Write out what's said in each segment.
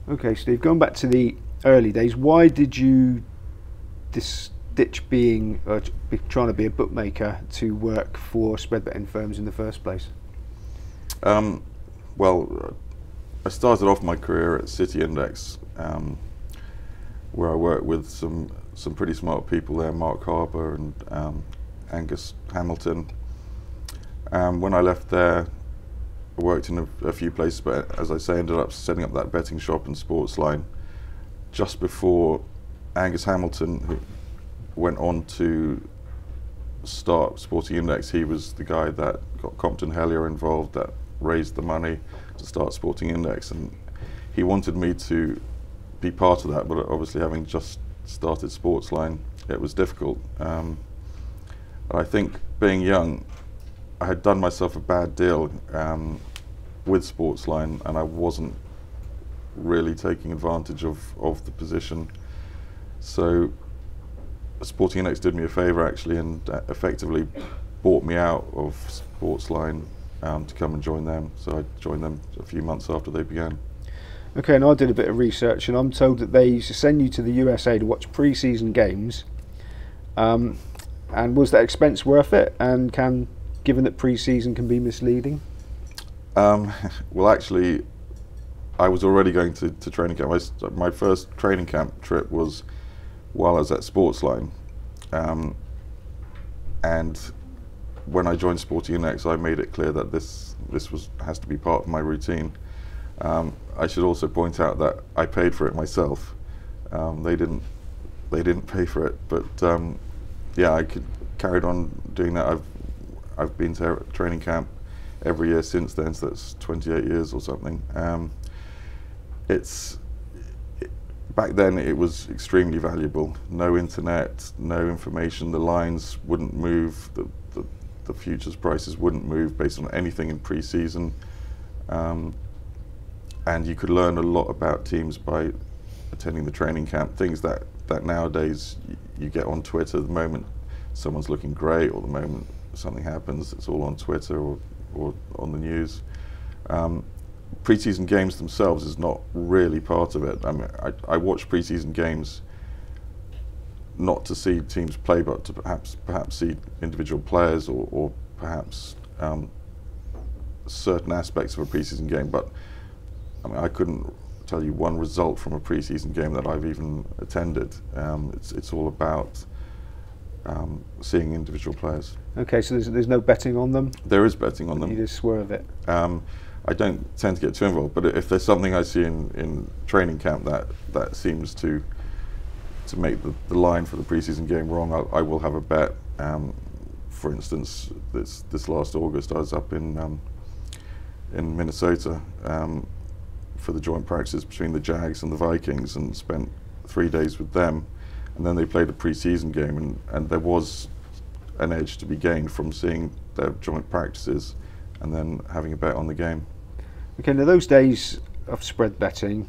Okay, Steve, going back to the early days, why did you ditch being trying to be a bookmaker to work for spread betting firms in the first place? Well, I started off my career at City Index, where I worked with some pretty smart people there, Mark Harbour and Angus Hamilton. When I left there, I worked in a few places, but as I say, ended up setting up that betting shop and Sportsline just before Angus Hamilton, who went on to start Sporting Index. He was the guy that got Compton Hellier involved, that raised the money to start Sporting Index, and he wanted me to be part of that, but obviously having just started Sportsline, it was difficult. I think being young, I had done myself a bad deal with Sportsline, and I wasn't really taking advantage of the position. So Sporting Index did me a favour actually, and effectively bought me out of Sportsline to come and join them. So I joined them a few months after they began. Okay, and I did a bit of research, and I'm told that they used to send you to the USA to watch pre-season games. And was that expense worth it? And given that pre-season can be misleading? Well, actually, I was already going to training camp. My first training camp trip was while I was at Sportsline, and when I joined Sporting Index, I made it clear that this has to be part of my routine. I should also point out that I paid for it myself. They didn't pay for it, but yeah, I carried on doing that. I've been to training camp every year since then, so that's 28 years or something. Back then it was extremely valuable. No internet, no information, the lines wouldn't move, the futures prices wouldn't move based on anything in pre-season. And you could learn a lot about teams by attending the training camp, things that nowadays you get on Twitter. The moment someone's looking great or the moment something happens, it's all on Twitter or on the news. Pre-season games themselves is not really part of it. I mean, I watch pre-season games not to see teams play, but to perhaps see individual players or perhaps certain aspects of a pre-season game. But I mean, I couldn't tell you one result from a pre-season game that I've even attended. It's all about seeing individual players. Okay, so there's no betting on them? There is betting on them. You just swerve it? I don't tend to get too involved, but if there's something I see in training camp that seems to make the line for the preseason game wrong, I will have a bet. For instance, this last August, I was up in Minnesota for the joint practices between the Jags and the Vikings, and spent 3 days with them. And then they played a pre-season game, and there was an edge to be gained from seeing their joint practices and then having a bet on the game. Okay, now those days of spread betting,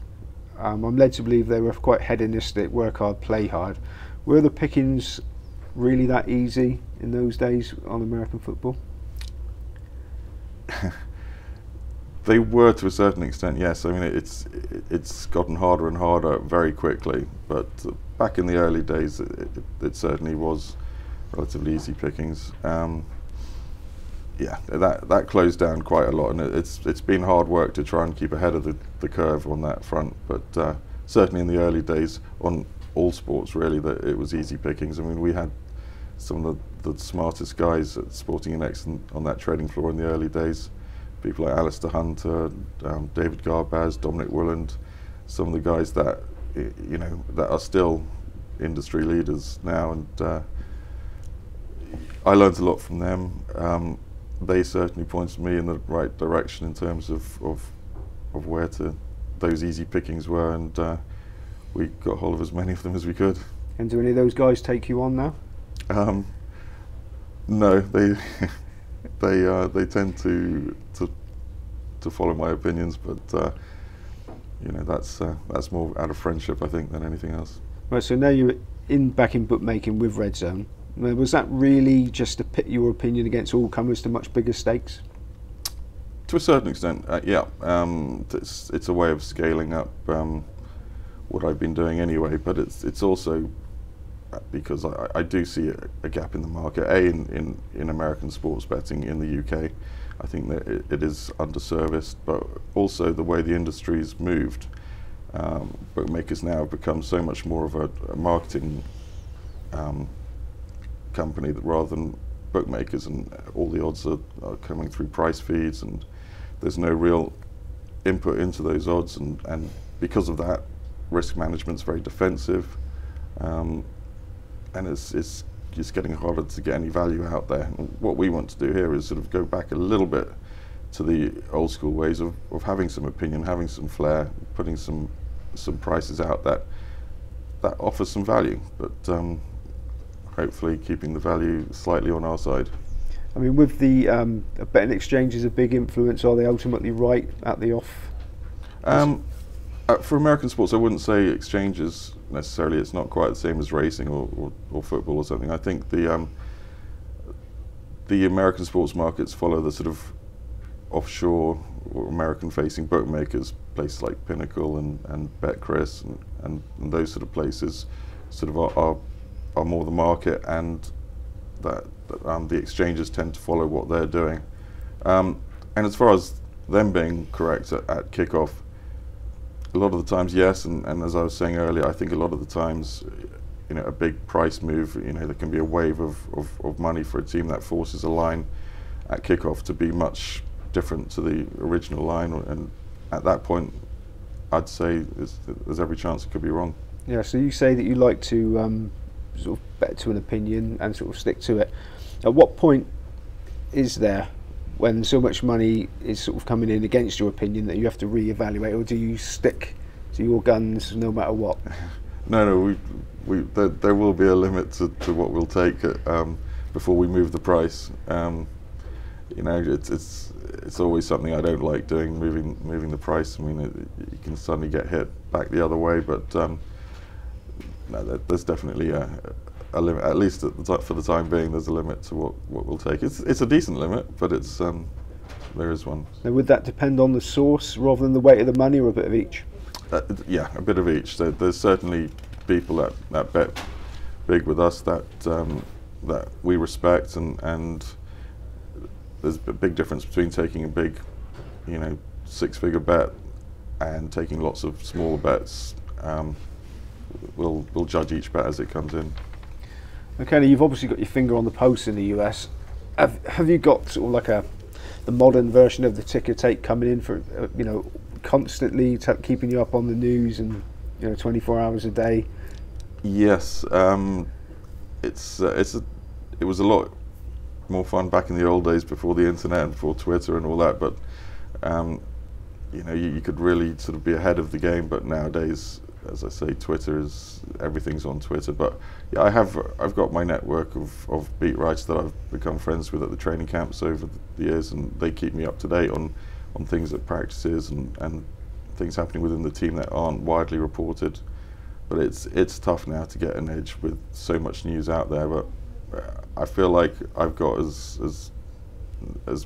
I'm led to believe they were quite hedonistic, work hard, play hard. Were the pickings really that easy in those days on American football? They were to a certain extent, yes. I mean, it's gotten harder and harder very quickly, but back in the early days, it certainly was relatively easy pickings. Yeah, that closed down quite a lot, and it's been hard work to try and keep ahead of the curve on that front. But certainly in the early days, on all sports really, that it was easy pickings. I mean, we had some of the smartest guys at Sporting Index on that trading floor in the early days. People like Alistair Hunter, David Garbaz, Dominic Willand, some of the guys that that are still industry leaders now, and I learned a lot from them. They certainly pointed me in the right direction in terms of where those easy pickings were, and we got hold of as many of them as we could. And do any of those guys take you on now? No, they tend to follow my opinions, but that's more out of friendship, I think, than anything else. Right. So now you're back in bookmaking with Red Zone. Was that really just to pit your opinion against all comers to much bigger stakes? To a certain extent, yeah. It's a way of scaling up what I've been doing anyway, but it's also because I do see a gap in the market. In American sports betting in the UK, I think that it is underserviced, but also the way the industry's moved. Bookmakers now have become so much more of a marketing company that rather than bookmakers, and all the odds are coming through price feeds, and there's no real input into those odds, and because of that, risk management's very defensive, and it's just getting harder to get any value out there. And what we want to do here is sort of go back a little bit to the old school ways of having some opinion, having some flair, putting some prices out that offer some value, but hopefully keeping the value slightly on our side. I mean, with the betting exchanges a big influence, are they ultimately right at the off? For American sports, I wouldn't say exchanges necessarily. It's not quite the same as racing or football or something. I think the American sports markets follow the sort of offshore or American-facing bookmakers, places like Pinnacle and BetChris and those sort of places, sort of are more the market, and that the exchanges tend to follow what they're doing. And as far as them being correct at kickoff, a lot of the times, yes, and as I was saying earlier, I think a lot of the times, a big price move, there can be a wave of money for a team that forces a line at kickoff to be much different to the original line, and at that point, I'd say there's every chance it could be wrong. Yeah, so you say that you like to sort of bet to an opinion and sort of stick to it. At what point is there when so much money is sort of coming in against your opinion that you have to re-evaluate, or do you stick to your guns no matter what? No, there will be a limit to what we'll take before we move the price. It's always something I don't like doing, moving the price. I mean, you can suddenly get hit back the other way, but no, there's definitely a limit. At least for the time being, there's a limit to what we'll take. It's a decent limit, but there is one. Now, would that depend on the source rather than the weight of the money, or a bit of each? Yeah, a bit of each. There's certainly people that bet big with us that we respect, and there's a big difference between taking a big, six-figure bet and taking lots of smaller bets. We'll judge each bet as it comes in. Okay, now you've obviously got your finger on the pulse in the US. Have you got sort of like the modern version of the ticker tape coming in for constantly keeping you up on the news and 24 hours a day? Yes, it was a lot more fun back in the old days before the internet and before Twitter and all that. But you could really sort of be ahead of the game. But nowadays, as I say, everything's on Twitter. But yeah, I've got my network of beat writers that I've become friends with at the training camps over the years, and they keep me up to date on things at practices and things happening within the team that aren't widely reported. But it's tough now to get an edge with so much news out there. But I feel like I've got as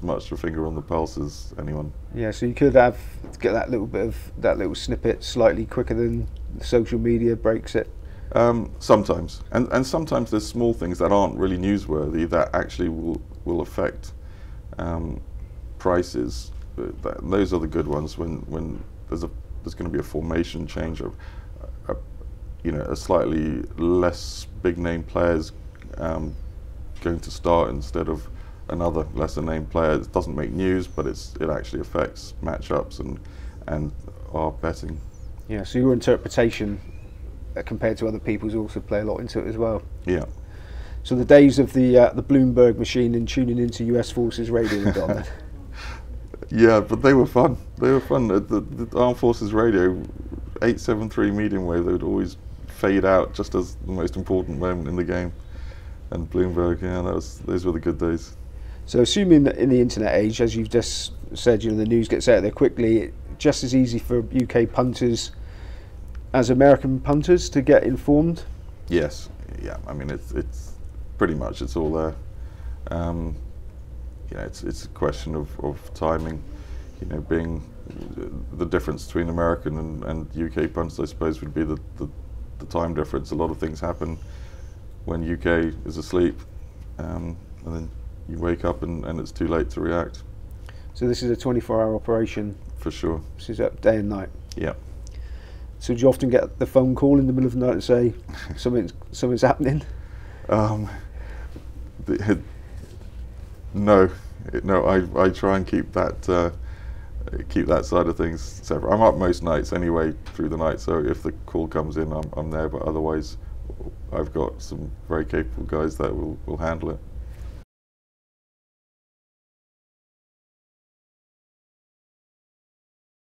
much a finger on the pulse as anyone. Yeah, so you could get that little snippet slightly quicker than social media breaks it. Sometimes, and sometimes there's small things that aren't really newsworthy that actually will affect prices. Those are the good ones when there's going to be a formation change of a slightly less big name players going to start instead of another lesser named player. It doesn't make news, but it actually affects matchups and our betting. Yeah, so your interpretation compared to other people's also play a lot into it as well. Yeah. So the days of the Bloomberg machine and tuning into US Forces radio are gone. Yeah, but they were fun. They were fun. The Armed Forces radio, 873 medium wave, they would always fade out just as the most important moment in the game. And Bloomberg, yeah, those were the good days. So assuming that in the internet age, as you've just said, the news gets out there quickly, just as easy for UK punters as American punters to get informed? Yes, yeah. I mean, it's pretty much, it's all there. It's a question of timing. you know, being the difference between American and UK punters, I suppose, would be the time difference. A lot of things happen when UK is asleep, and then you wake up and it's too late to react. So this is a 24-hour operation? For sure. This is up day and night? Yeah. So do you often get the phone call in the middle of the night and say something's happening? No, I try and keep that side of things separate. I'm up most nights anyway through the night, so if the call comes in, I'm there. But otherwise, I've got some very capable guys that will handle it.